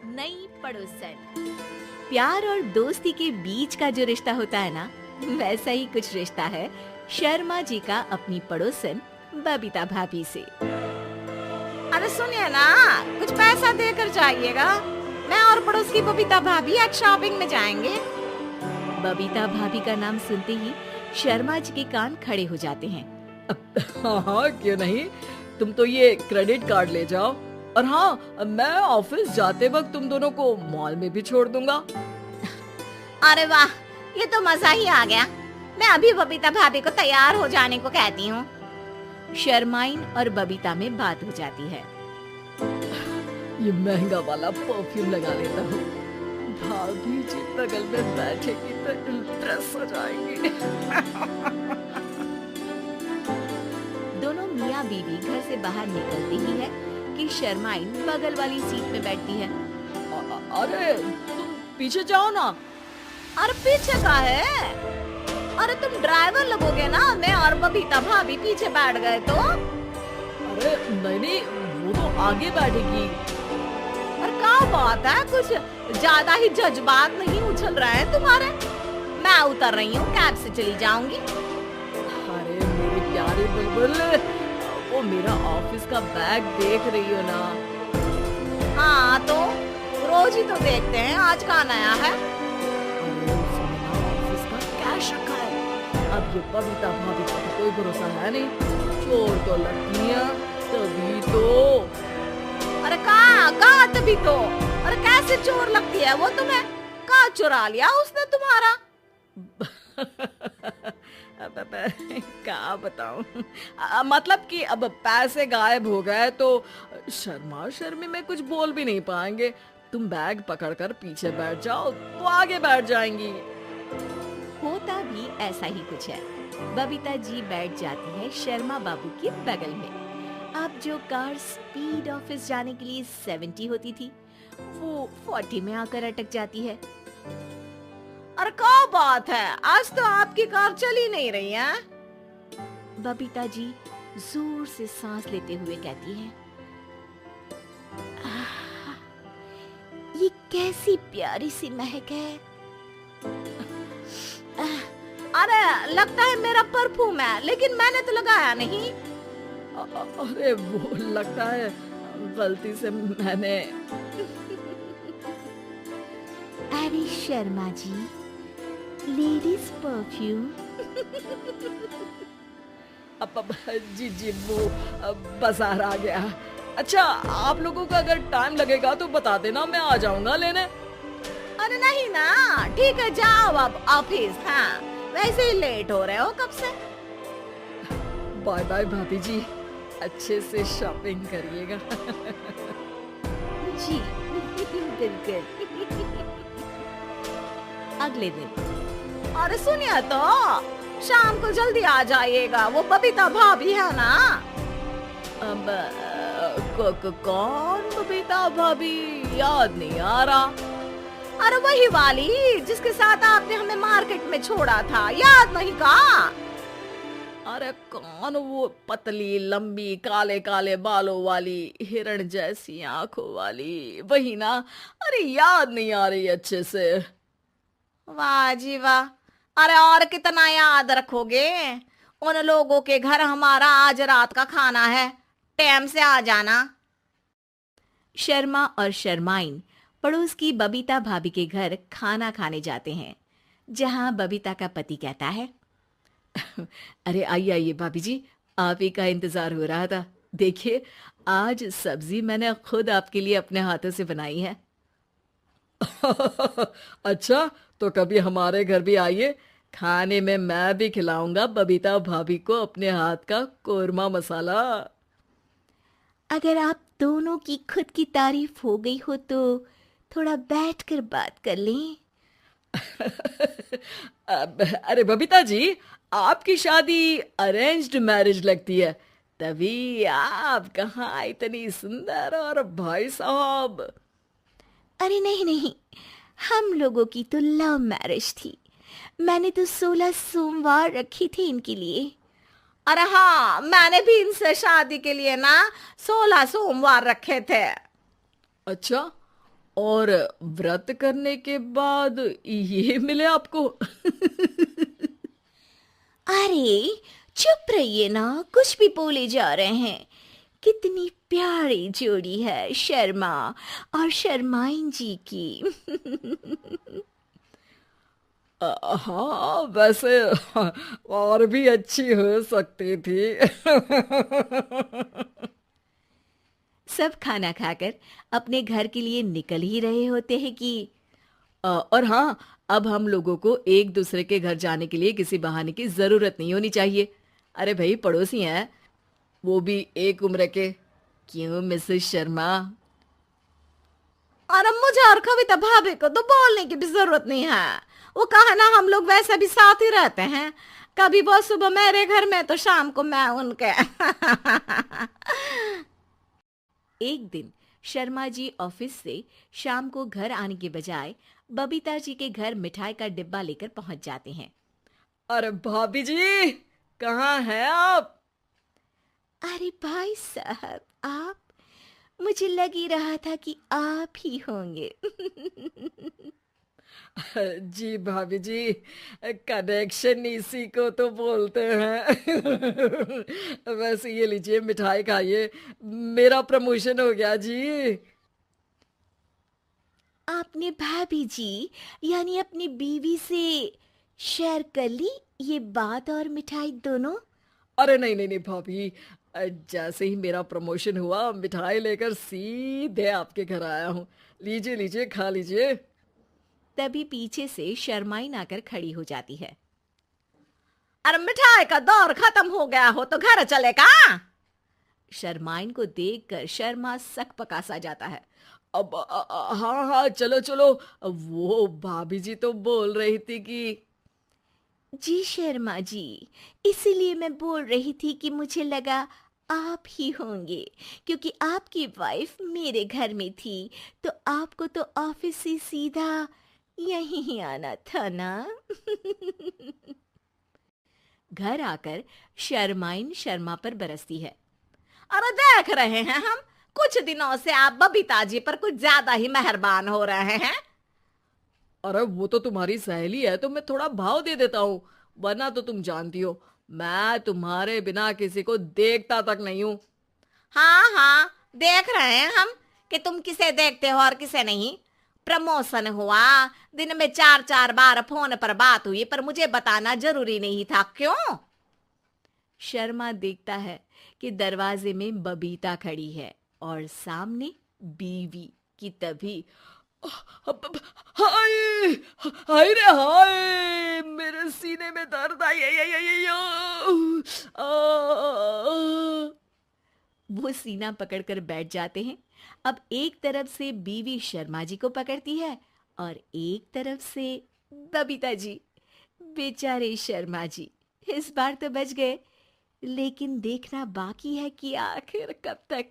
नई पड़ोसन। प्यार और दोस्ती के बीच का जो रिश्ता होता है ना, वैसा ही कुछ रिश्ता है शर्मा जी का अपनी पड़ोसन बबीता भाभी से। अरे सुनिए ना, कुछ पैसा देकर जाइएगा। मैं और पड़ोस की बबीता भाभी आज शॉपिंग में जाएंगे। बबीता भाभी का नाम सुनते ही शर्मा जी के कान खड़े हो जाते हैं। हाँ हाँ, क्यों नहीं। तुम तो ये क्रेडिट कार्ड ले जाओ, और हाँ, मैं ऑफिस जाते वक्त तुम दोनों को मॉल में भी छोड़ दूंगा। अरे वाह, ये तो मजा ही आ गया। मैं अभी बबीता भाभी को तैयार हो जाने को कहती हूँ। शर्माइन और बबीता में बात हो जाती है। ये महंगा वाला परफ्यूम लगा लेता हूँ, भाभी जी बगल में बैठेगी तो इम्प्रेस हो जाएंगी। दोनों मियाँ बीवी घर से बाहर निकलती ही है कि शर्माइन बगल वाली सीट में बैठती है। अरे तुम पीछे जाओ ना। अरे पीछे का है? अरे तुम ड्राइवर लगोगे ना, मैं और बबीता भाभी पीछे बैठ गए तो? अरे नहीं, वो तो आगे बैठेगी। और क्या बात है, कुछ ज्यादा ही जज्बात नहीं उछल रहे हैं तुम्हारे? मैं उतर रही हूँ, कैब से चली जाऊंगी। अरे मेरे प्यारे बुलबुल, वो मेरा ऑफिस का बैग देख रही हो ना? हाँ तो रोज ही तो देखते हैं, आज का नया है? ऑफिस का कैश रखा है। अब ये बबीता भाभी का तो कोई भरोसा है नहीं, चोर तो लगती है तभी तो। अरे कहाँ तभी तो? अरे कैसे चोर लगती है वो तुम्हें? कहाँ चुरा लिया उसने तुम्हारा? अब क्या बताऊं, मतलब कि अब पैसे गायब हो गए तो शर्मा शर्मी में कुछ बोल भी नहीं पाएंगे। तुम बैग पकड़कर पीछे बैठ जाओ तो आगे बैठ जाएंगी। होता भी ऐसा ही कुछ है। बबीता जी बैठ जाती है शर्मा बाबू के बगल में। अब जो कार स्पीड ऑफिस जाने के लिए 70 होती थी, वो 40 में आकर अटक जाती है। अरे क्या बात है, आज तो आपकी कार चली नहीं रही है। बबीता जी जोर से सांस लेते हुए कहती है, ये कैसी प्यारी सी महक है। अरे लगता है मेरा परफ्यूम है, लेकिन मैंने तो लगाया नहीं। अरे वो लगता है गलती से मैंने। अरे शर्मा जी, लेडीज परफ्यूम। अब जी वो बाजार आ गया। अच्छा, आप लोगों का अगर टाइम लगेगा तो बता देना, मैं आ जाऊंगा लेने। अरे नहीं ना, ठीक है जाओ अब ऑफिस। हाँ वैसे ही लेट हो रहे हो कब से। बाय बाय भाभी जी, अच्छे से शॉपिंग करिएगा। जी बिल्कुल। अगले दिन अरे सुनिए तो, शाम को जल्दी आ जाइएगा, वो बबीता भाभी है ना? अब कौन बबीता भाभी, याद नहीं आ रहा। अरे वही वाली जिसके साथ आपने हमें मार्केट में छोड़ा था, याद नहीं का? अरे कौन वो पतली लंबी काले काले बालों वाली हिरण जैसी आंखों वाली, वही ना? अरे याद नहीं आ रही अच्छे से। वाह जी वाह, अरे और कितना याद रखोगे? उन लोगों के घर हमारा आज रात का खाना है, टाइम से आ जाना। शर्मा और शर्माइन पड़ोस की बबीता भाभी के घर खाना खाने जाते हैं, जहां बबीता का पति कहता है, अरे आइए आइए भाभी जी, आप ही का इंतजार हो रहा था। देखिए, आज सब्जी मैंने खुद आपके लिए अपने हाथों से बनाई है। अच्छा, तो कभी हमारे घर भी आइए, खाने में मैं भी खिलाऊंगा बबीता भाभी को अपने हाथ का कोरमा मसाला। अगर आप दोनों की खुद की तारीफ हो गई हो तो थोड़ा बैठकर बात कर लें। अरे बबीता जी, आपकी शादी अरेंज्ड मैरिज लगती है, तभी आप कहाँ इतनी सुंदर, और भाई साहब। अरे नहीं नहीं, हम लोगों की तो लव मैरिज थी। मैंने तो 16 सोमवार रखी थी इनके लिए। अरे हाँ, मैंने भी इनसे शादी के लिए ना 16 सोमवार रखे थे। अच्छा, और व्रत करने के बाद ये मिले आपको? अरे चुप रहिए ना, कुछ भी बोले जा रहे हैं। कितनी प्यारी जोड़ी है शर्मा और शर्माइन जी की। हाँ वैसे और भी अच्छी हो सकती थी। सब खाना खाकर अपने घर के लिए निकल ही रहे होते हैं कि और हाँ, अब हम लोगों को एक दूसरे के घर जाने के लिए किसी बहाने की जरूरत नहीं होनी चाहिए। अरे भाई, पड़ोसी हैं, वो भी एक उम्र के। क्यों मिसेस शर्मा? और अब मुझे और कविता भाभी को तो बोलने की भी जरूरत नहीं है। वो कहा ना, हम लोग वैसे भी साथ ही रहते हैं। कभी वो सुबह मेरे घर में तो शाम को मैं उनके। एक दिन शर्मा जी ऑफिस से शाम को घर आने के बजाय बबीता जी के घर मिठाई का डिब्बा लेकर पहुंच जाते हैं। अरे भाभी जी, कहाँ हैं आप? अरे भाई साहब, आप? मुझे लग ही रहा था कि आप ही होंगे। जी भाभी जी, कनेक्शन इसी को तो बोलते हैं। वैसे ये लीजिए, मिठाई खाइए, मेरा प्रमोशन हो गया जी। आपने भाभी जी यानी अपनी बीवी से शेयर कर ली ये बात और मिठाई दोनों? अरे नहीं नहीं नहीं भाभी, जैसे ही मेरा प्रमोशन हुआ, मिठाई लेकर सीधे आपके घर आया हूँ। लीजिए लीजिए, खा लीजिए। तभी पीछे से शर्माइन आकर खड़ी हो जाती है। अरे मिठाई का दौर खत्म हो गया हो तो घर चले का? शर्माइन को देखकर शर्मा सकपका सा जाता है। अब हाँ हाँ, चलो चलो। वो भाभी जी तो बोल रही थी कि जी शर्मा जी, इसीलिए मैं बोल रही थी कि मुझे लगा आप ही होंगे, क्योंकि आपकी वाइफ मेरे घर में थी, तो आपको तो ऑफिस से सीधा यहीं ही आना था ना। घर आकर शर्माइन शर्मा पर बरसती है। अरे देख रहे हैं हम, कुछ दिनों से आप बबीता जी पर कुछ ज्यादा ही मेहरबान हो रहे हैं। अरे वो तो तुम्हारी सहेली है, तो मैं थोड़ा भाव दे देता हूँ, वरना तो तुम जानती हो मैं तुम्हारे बिना किसी को देखता तक नहीं हूँ। हाँ हाँ, देख रहे हैं हम कि तुम किसे देखते हो और किसे नहीं। प्रमोशन हुआ, दिन में 4-4 बार फोन पर बात हुई, पर मुझे बताना जरूरी नहीं था, क्यों? शर्मा देखता है कि दरवाजे में बबीता खड़ी है और सामने बीवी की। तभी हाय हाय रे हाय, मेरे सीने में दर्द आई वो सीना पकड़कर बैठ जाते हैं। अब एक तरफ से बीवी शर्मा जी को पकड़ती है और एक तरफ से बबीता जी। बेचारे शर्मा जी इस बार तो बच गए, लेकिन देखना बाकी है कि आखिर कब तक।